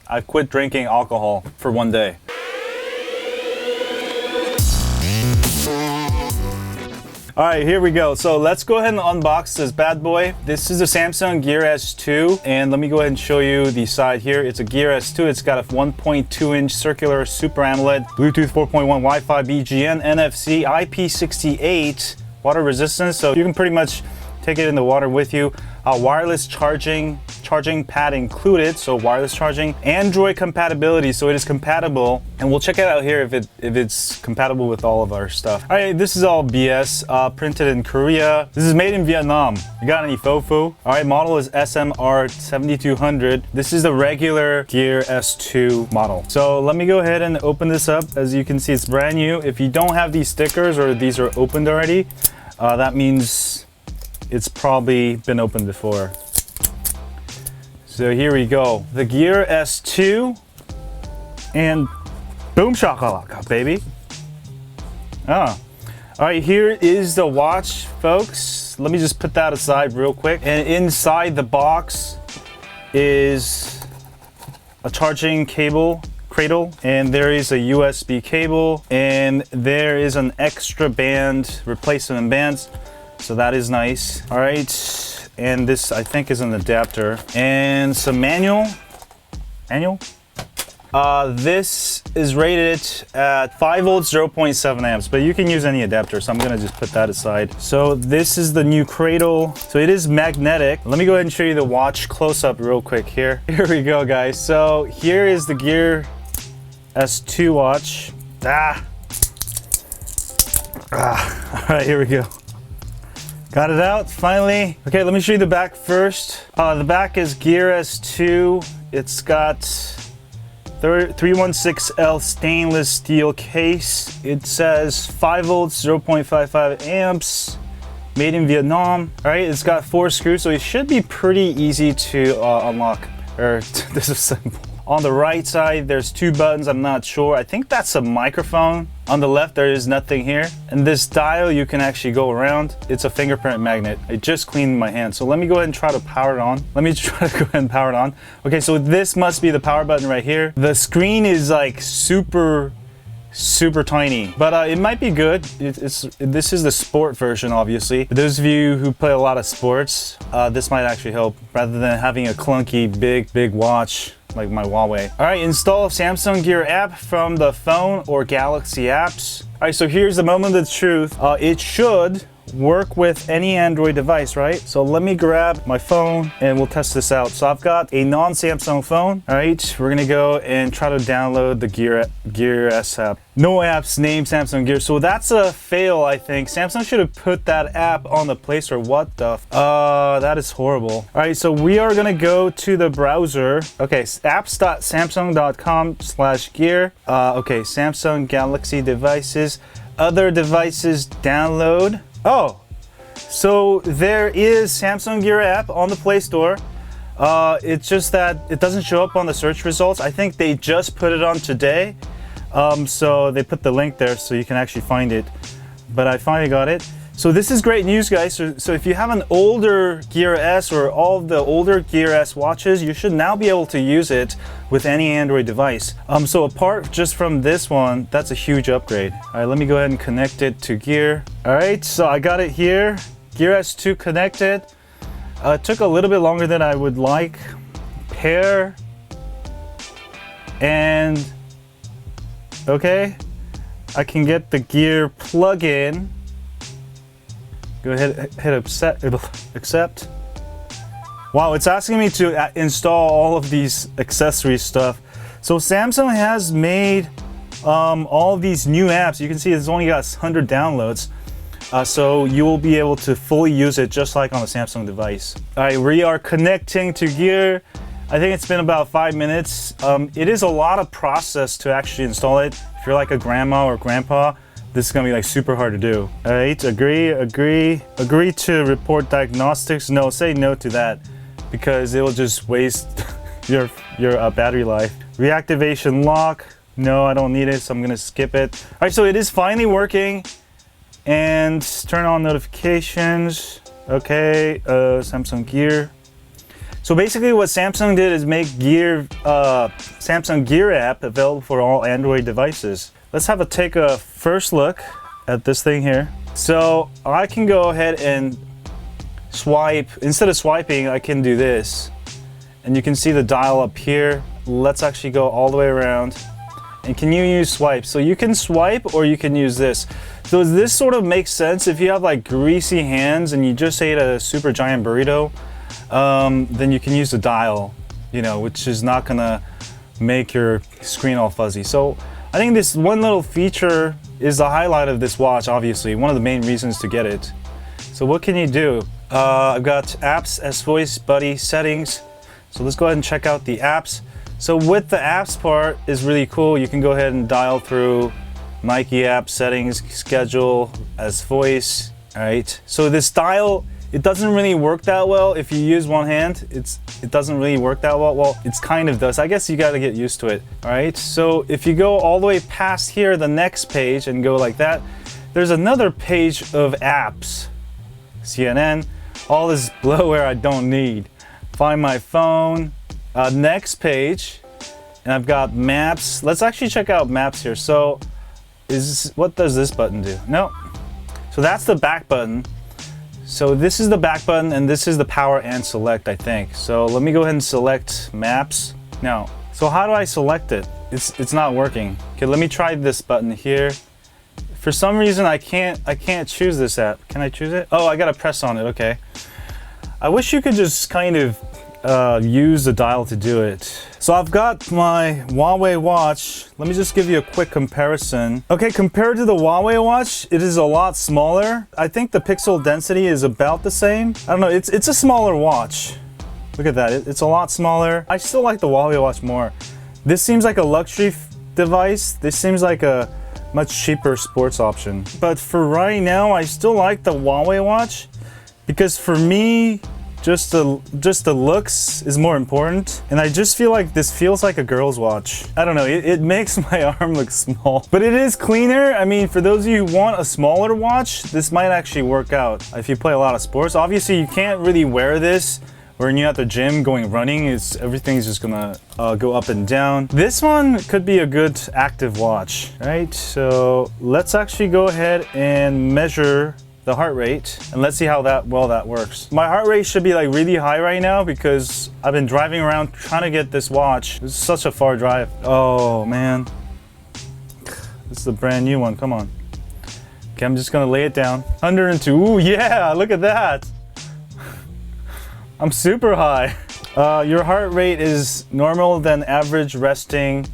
I quit drinking alcohol for one day. All right, here we go. So let's go ahead and unbox this bad boy. This is the Samsung Gear S2, and let me go ahead and show you the side here. It's a Gear S2. It's got a 1.2-inch circular Super AMOLED, Bluetooth 4.1, Wi-Fi, BGN, NFC, IP68, water resistance. So you can pretty much take it in the water with you. Wireless charging pad included, so wireless charging. Android compatibility, so it is compatible, and we'll check it out here if it's compatible with all of our stuff. All right, this is all BS. Printed in Korea. This is made in Vietnam. You got any fofo? All right, model is SMR 7200. This is the regular Gear S2 model. So let me go ahead and open this up. As you can see, it's brand new. If you don't have these stickers or these are opened already, that means it's probably been opened before. So here we go. The Gear S2 and boom shakalaka, baby. All right, here is the watch, folks. Let me just put that aside real quick. And inside the box is a charging cable cradle, and there is a USB cable, and there is an extra band, replacement bands. So that is nice. All right, and this I think is an adapter and some manual. This is rated at 5 volts, 0.7 amps, but you can use any adapter, so I'm gonna just put that aside. So this is the new cradle. So it is magnetic. Let me go ahead and show you the watch close up real quick here. Here we go, guys. So here is the Gear S2 watch. All right, here we go. Got it out, finally. Okay, let me show you the back first. The back is Gear S2. It's got 316L stainless steel case. It says 5 volts, 0.55 amps, made in Vietnam. All right, it's got 4 screws, so it should be pretty easy to unlock or disassemble. On the right side, there's 2 buttons. I'm not sure. I think that's a microphone. On the left, there is nothing here. And this dial, you can actually go around. It's a fingerprint magnet. I just cleaned my hand. So let me go ahead and try to power it on. Let me try to go ahead and power it on. Okay, so this must be the power button right here. The screen is like super tiny, but it might be good. This is the sport version, obviously. For those of you who play a lot of sports, this might actually help rather than having a clunky big watch like my Huawei. All right, install Samsung Gear app from the phone or Galaxy apps. All right, so here's the moment of the truth. It should work with any Android device, right? So let me grab my phone and we'll test this out. So I've got a non-Samsung phone. All right, we're gonna go and try to download the Gear S app. No apps named Samsung Gear, so that's a fail, I think. Samsung should have put that app on the Play Store. What the that is horrible. All right, so we are gonna go to the browser. Okay, apps.samsung.com/gear. Okay, Samsung Galaxy devices, other devices download. Oh, so there is Samsung Gear app on the Play Store. It's just that it doesn't show up on the search results. I think they just put it on today. So they put the link there so you can actually find it. But I finally got it. So this is great news, guys. So if you have an older Gear S or all of the older Gear S watches, you should now be able to use it with any Android device. So apart just from this one, that's a huge upgrade. All right, let me go ahead and connect it to Gear. All right, so I got it here. Gear S2 connected. It took a little bit longer than I would like. Pair. And okay, I can get the Gear plug-in. Go ahead, hit accept. Wow, it's asking me to install all of these accessory stuff. So Samsung has made all of these new apps. You can see it's only got 100 downloads. So you will be able to fully use it just like on a Samsung device. All right, we are connecting to Gear. I think it's been about 5 minutes. It is a lot of process to actually install it. If you're like a grandma or grandpa, this is gonna be like super hard to do. All right, agree to report diagnostics. No, say no to that because it will just waste your battery life. Reactivation lock. No, I don't need it, so I'm gonna skip it. All right, so it is finally working. And turn on notifications. Okay, Samsung Gear. So basically what Samsung did is make Samsung Gear app available for all Android devices. Let's take a first look at this thing here. So I can go ahead and swipe. Instead of swiping, I can do this. And you can see the dial up here. Let's actually go all the way around. And can you use swipe? So you can swipe or you can use this. So this sort of makes sense if you have like greasy hands and you just ate a super giant burrito, then you can use the dial, you know, which is not gonna make your screen all fuzzy. So I think this one little feature is the highlight of this watch, obviously, one of the main reasons to get it. So what can you do? I've got apps, S Voice, Buddy, settings. So let's go ahead and check out the apps. So with the apps part is really cool. You can go ahead and dial through Nike app settings, schedule, S Voice. All right. So this dial, it doesn't really work that well if you use one hand. It doesn't really work that well. Well, it's kind of does. I guess you got to get used to it. All right. So if you go all the way past here, the next page, and go like that, there's another page of apps. CNN, all this bloatware I don't need. Find my phone. Next page, and I've got maps. Let's actually check out maps here. So what does this button do? No. So that's the back button. So this is the back button and this is the power and select, I think. So let me go ahead and select maps. Now, so how do I select it? It's not working. Okay, let me try this button here. For some reason I can't choose this app. Can I choose it? Oh, I gotta press on it, okay. I wish you could just kind of use the dial to do it. So I've got my Huawei watch. Let me just give you a quick comparison. Okay, compared to the Huawei watch, it is a lot smaller. I think the pixel density is about the same. I don't know, it's a smaller watch. Look at that, it's a lot smaller. I still like the Huawei watch more. This seems like a luxury device. This seems like a much cheaper sports option. But for right now, I still like the Huawei watch because for me, just the looks is more important, and I just feel like this feels like a girl's watch. I don't know, it makes my arm look small, but it is cleaner. I mean, for those of you who want a smaller watch, this might actually work out if you play a lot of sports. Obviously, you can't really wear this when you're at the gym going running. Everything's just gonna go up and down. This one could be a good active watch, right? So let's actually go ahead and measure the heart rate, and let's see how well that works. My heart rate should be like really high right now because I've been driving around trying to get this watch. This is such a far drive. Oh man, this is a brand new one. Come on. Okay, I'm just gonna lay it down. 102. Ooh yeah, look at that. I'm super high. Your heart rate is normal, then average resting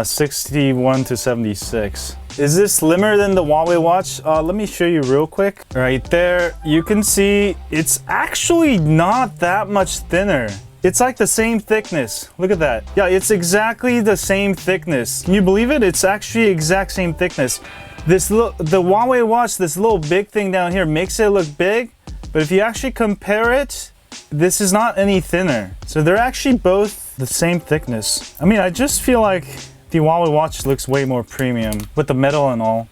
61 to 76. Is this slimmer than the Huawei watch? Let me show you real quick. Right there, you can see it's actually not that much thinner. It's like the same thickness. Look at that. Yeah, it's exactly the same thickness. Can you believe it? It's actually exact same thickness. The Huawei watch, this little big thing down here makes it look big, but if you actually compare it, this is not any thinner. So they're actually both the same thickness. I mean, I just feel like the Huawei watch looks way more premium with the metal and all.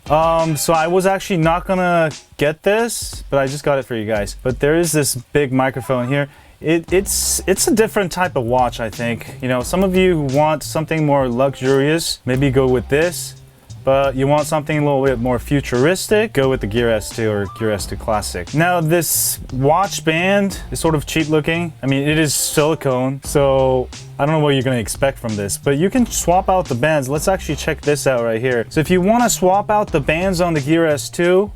So I was actually not gonna get this, but I just got it for you guys. But there is this big microphone here. It's a different type of watch, I think. You know, some of you who want something more luxurious, maybe go with this. But you want something a little bit more futuristic, go with the Gear S2 or Gear S2 Classic. Now this watch band is sort of cheap looking. I mean, it is silicone, so I don't know what you're gonna expect from this, but you can swap out the bands. Let's actually check this out right here. So if you wanna swap out the bands on the Gear S2,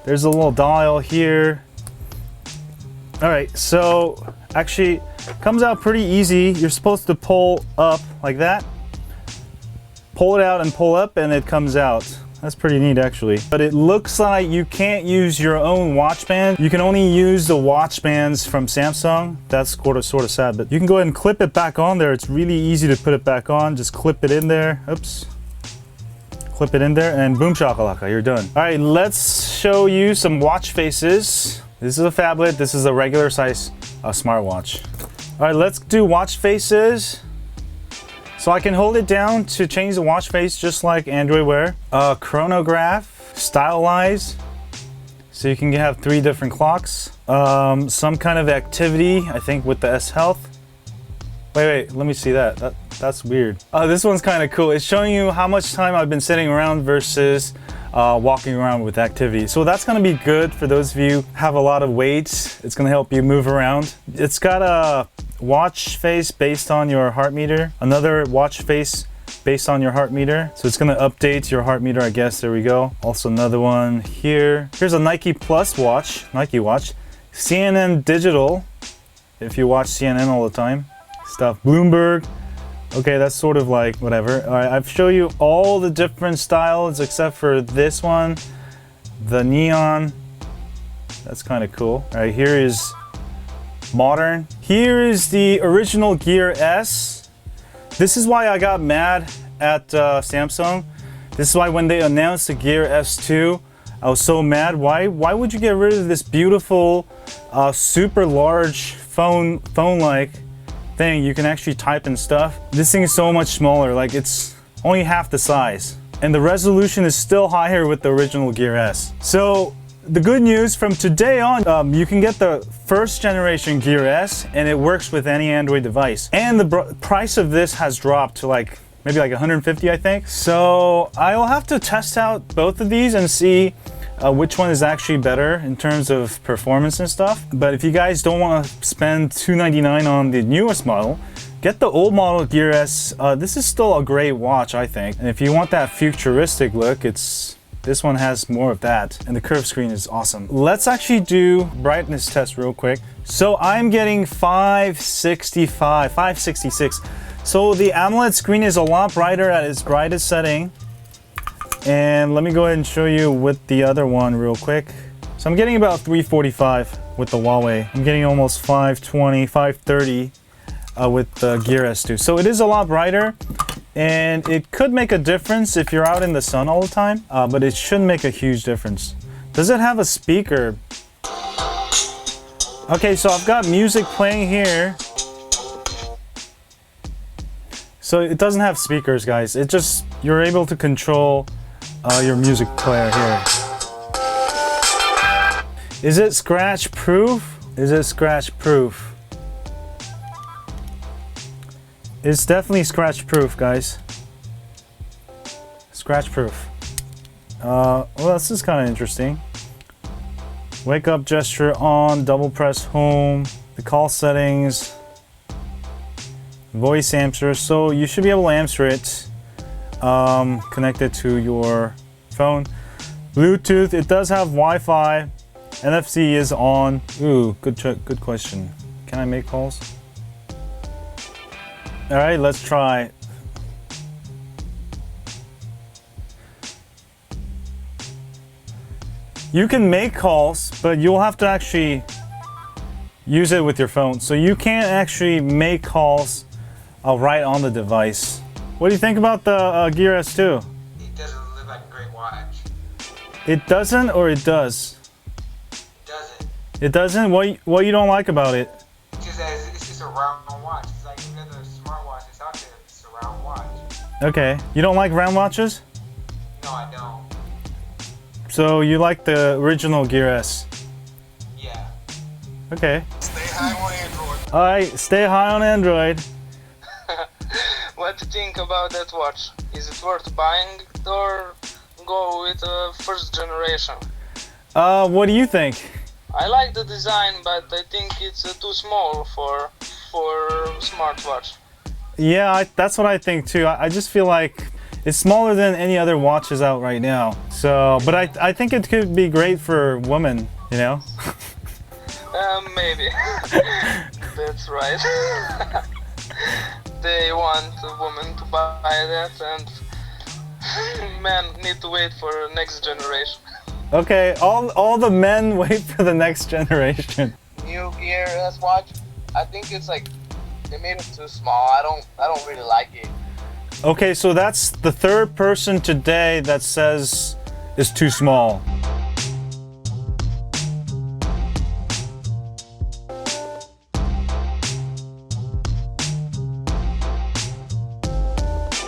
there's a little dial here. All right, so actually comes out pretty easy. You're supposed to pull up like that. Pull it out and pull up and it comes out. That's pretty neat actually. But it looks like you can't use your own watch band. You can only use the watch bands from Samsung. That's sort of sad, but you can go ahead and clip it back on there. It's really easy to put it back on. Just clip it in there. Oops. Clip it in there and boom shakalaka, you're done. All right, let's show you some watch faces. This is a phablet. This is a regular size smartwatch. All right, let's do watch faces. So I can hold it down to change the watch face just like Android Wear. Chronograph, stylize, So you can have 3 different clocks. Some kind of activity, I think, with the S Health. Wait, let me see that. That's weird. This one's kind of cool. It's showing you how much time I've been sitting around versus walking around with activity. So that's gonna be good for those of you who have a lot of weight. It's gonna help you move around. It's got a watch face based on your heart meter. Another watch face based on your heart meter. So it's gonna update your heart meter, I guess. There we go. Also another one here. Here's a Nike Plus watch, Nike watch. CNN Digital, if you watch CNN all the time. Stuff. Bloomberg. Okay, that's sort of like whatever. All right, I've shown you all the different styles except for this one, the neon. That's kind of cool. All right, here is modern. Here is the original Gear S. This is why I got mad at Samsung. This is why when they announced the Gear S2, I was so mad. Why would you get rid of this beautiful, super large phone-like thing? You can actually type and stuff. This thing is so much smaller, like it's only half the size. And the resolution is still higher with the original Gear S. So the good news from today on, you can get the first generation Gear S and it works with any Android device. And the price of this has dropped to like maybe like 150, I think. So I'll have to test out both of these and see which one is actually better in terms of performance and stuff. But if you guys don't want to spend $299 on the newest model, get the old model Gear S. This is still a great watch, I think. And if you want that futuristic look, this one has more of that. And the curved screen is awesome. Let's actually do brightness test real quick. So I'm getting 565, 566. So the AMOLED screen is a lot brighter at its brightest setting. And let me go ahead and show you with the other one real quick. So I'm getting about 345 with the Huawei. I'm getting almost 520, 530 with the Gear S2. So it is a lot brighter and it could make a difference if you're out in the sun all the time, but it shouldn't make a huge difference. Does it have a speaker? Okay, so I've got music playing here. So it doesn't have speakers, guys. It just, you're able to control your music player here. Is it scratch proof? Is it scratch proof? It's definitely scratch proof, guys. Scratch proof. Well, this is kind of interesting. Wake up gesture on, double press home, the call settings, voice answer. So you should be able to answer it connected to your phone. Bluetooth, it does have Wi-Fi. NFC is on. Ooh, good question. Can I make calls? All right, let's try. You can make calls, but you'll have to actually use it with your phone. So you can't actually make calls right on the device. What do you think about the Gear S2? It doesn't look like a great watch. It doesn't, or it does? It doesn't. It doesn't? What you don't like about it? Just as it's just a round watch. It's like any other smartwatch that's out there. It's a round watch. Okay. You don't like round watches? No, I don't. So you like the original Gear S? Yeah. Okay. Stay high on Android. Alright, stay high on Android. What do you think about that watch? Is it worth buying or go with first generation? What do you think? I like the design, but I think it's too small for smartwatch. Yeah, that's what I think too. I just feel like it's smaller than any other watches out right now. So, but I think it could be great for women, you know? Maybe. That's right. They want a woman to buy that, and men need to wait for next generation. Okay, all the men wait for the next generation. New Gear S watch, I think it's like they made it too small. I don't really like it. Okay, so that's the third person today that says it's too small.